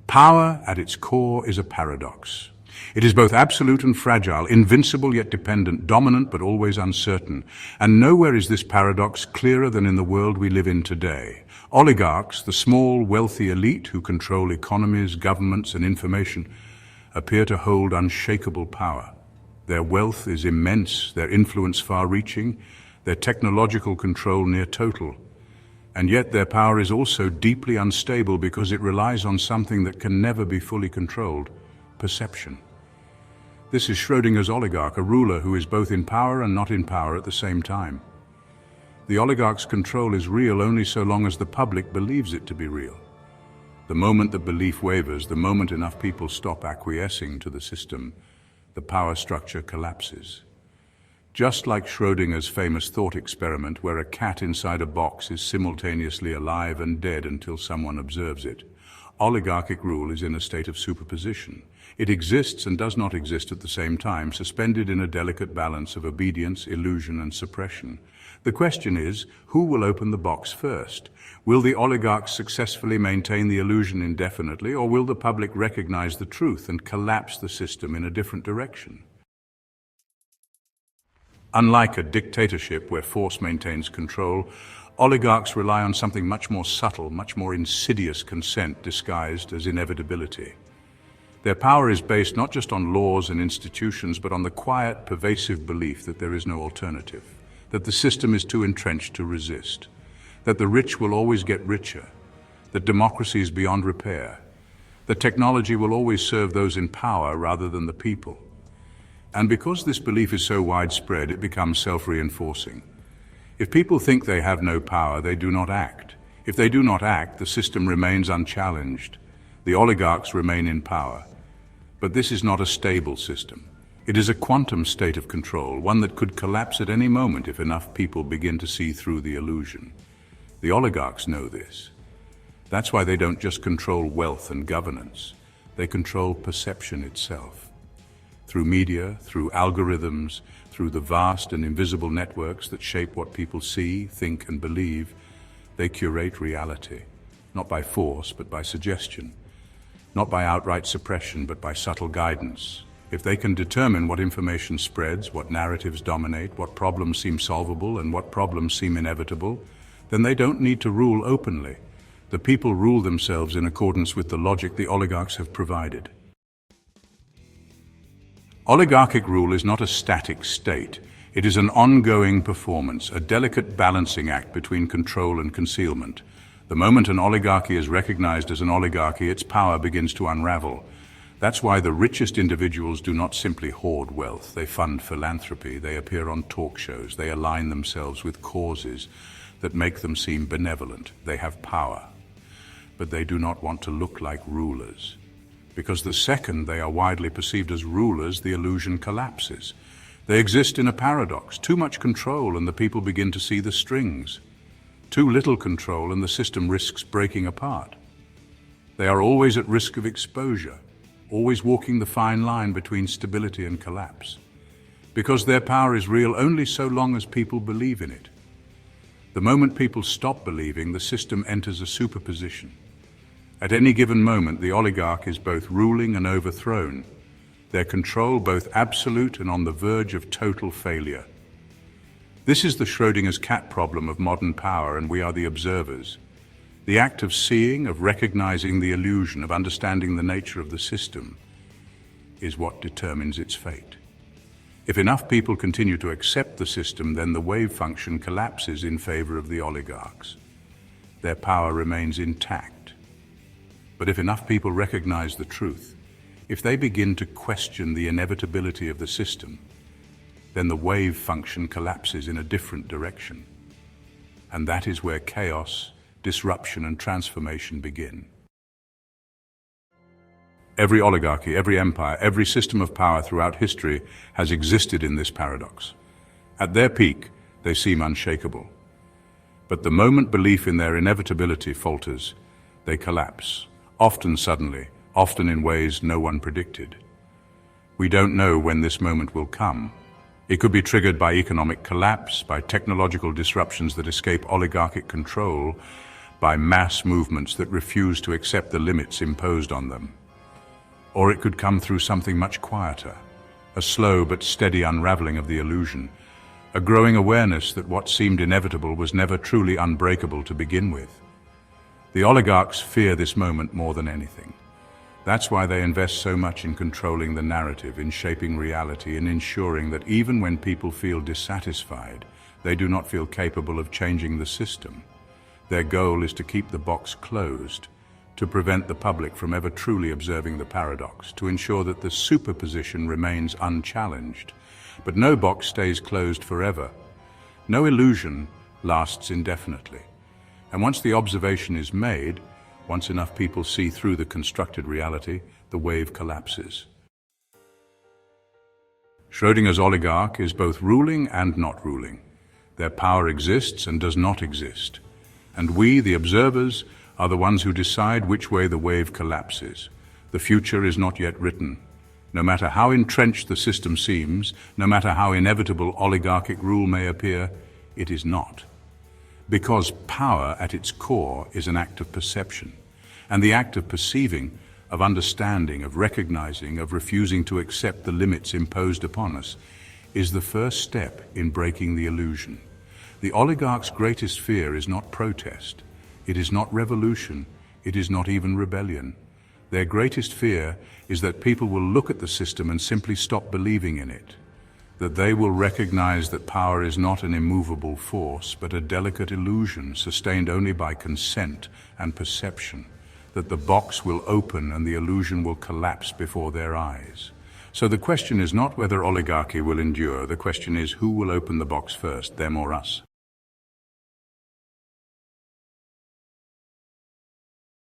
Power, at its core, is a paradox. It is both absolute and fragile, invincible yet dependent, dominant but always uncertain. And nowhere is this paradox clearer than in the world we live in today. Oligarchs, the small, wealthy elite who control economies, governments, and information, appear to hold unshakable power. Their wealth is immense, their influence far-reaching, their technological control near total. And yet their power is also deeply unstable because it relies on something that can never be fully controlled: perception. This is Schrödinger's oligarch, a ruler who is both in power and not in power at the same time. The oligarch's control is real only so long as the public believes it to be real. The moment that belief wavers, the moment enough people stop acquiescing to the system, the power structure collapses. Just like Schrödinger's famous thought experiment where a cat inside a box is simultaneously alive and dead until someone observes it, oligarchic rule is in a state of superposition. It exists and does not exist at the same time, suspended in a delicate balance of obedience, illusion, and suppression. The question is, who will open the box first? Will the oligarchs successfully maintain the illusion indefinitely, or will the public recognize the truth and collapse the system in a different direction? Unlike a dictatorship where force maintains control, oligarchs rely on something much more subtle, much more insidious: consent disguised as inevitability. Their power is based not just on laws and institutions, but on the quiet, pervasive belief that there is no alternative, that the system is too entrenched to resist, that the rich will always get richer, that democracy is beyond repair, that technology will always serve those in power rather than the people. And because this belief is so widespread, it becomes self-reinforcing. If people think they have no power, they do not act. If they do not act, the system remains unchallenged. The oligarchs remain in power. But this is not a stable system. It is a quantum state of control, one that could collapse at any moment if enough people begin to see through the illusion. The oligarchs know this. That's why they don't just control wealth and governance. They control perception itself. Through media, through algorithms, through the vast and invisible networks that shape what people see, think, and believe, they curate reality, not by force, but by suggestion. Not by outright suppression, but by subtle guidance. If they can determine what information spreads, what narratives dominate, what problems seem solvable and what problems seem inevitable, then they don't need to rule openly. The people rule themselves in accordance with the logic the oligarchs have provided. Oligarchic rule is not a static state. It is an ongoing performance, a delicate balancing act between control and concealment. The moment an oligarchy is recognized as an oligarchy, its power begins to unravel. That's why the richest individuals do not simply hoard wealth. They fund philanthropy, they appear on talk shows, they align themselves with causes that make them seem benevolent. They have power, but they do not want to look like rulers. Because the second they are widely perceived as rulers, the illusion collapses. They exist in a paradox: too much control and the people begin to see the strings. Too little control and the system risks breaking apart. They are always at risk of exposure, always walking the fine line between stability and collapse. Because their power is real only so long as people believe in it. The moment people stop believing, the system enters a superposition. At any given moment, the oligarch is both ruling and overthrown, their control both absolute and on the verge of total failure. This is the Schrödinger's cat problem of modern power, and we are the observers. The act of seeing, of recognizing the illusion, of understanding the nature of the system, is what determines its fate. If enough people continue to accept the system, then the wave function collapses in favor of the oligarchs. Their power remains intact. But if enough people recognize the truth, if they begin to question the inevitability of the system, then the wave function collapses in a different direction. And that is where chaos, disruption, and transformation begin. Every oligarchy, every empire, every system of power throughout history has existed in this paradox. At their peak, they seem unshakable. But the moment belief in their inevitability falters, they collapse, often suddenly, often in ways no one predicted. We don't know when this moment will come. It could be triggered by economic collapse, by technological disruptions that escape oligarchic control, by mass movements that refuse to accept the limits imposed on them. Or it could come through something much quieter, a slow but steady unraveling of the illusion, a growing awareness that what seemed inevitable was never truly unbreakable to begin with. The oligarchs fear this moment more than anything. That's why they invest so much in controlling the narrative, in shaping reality, in ensuring that even when people feel dissatisfied, they do not feel capable of changing the system. Their goal is to keep the box closed, to prevent the public from ever truly observing the paradox, to ensure that the superposition remains unchallenged. But no box stays closed forever. No illusion lasts indefinitely. And once the observation is made, once enough people see through the constructed reality, the wave collapses. Schrödinger's oligarch is both ruling and not ruling. Their power exists and does not exist. And we, the observers, are the ones who decide which way the wave collapses. The future is not yet written. No matter how entrenched the system seems, no matter how inevitable oligarchic rule may appear, it is not. Because power at its core is an act of perception, and the act of perceiving, of understanding, of recognizing, of refusing to accept the limits imposed upon us, is the first step in breaking the illusion. The oligarch's greatest fear is not protest, it is not revolution, it is not even rebellion. Their greatest fear is that people will look at the system and simply stop believing in it, that they will recognize that power is not an immovable force, but a delicate illusion sustained only by consent and perception, that the box will open and the illusion will collapse before their eyes. So the question is not whether oligarchy will endure, the question is who will open the box first, them or us.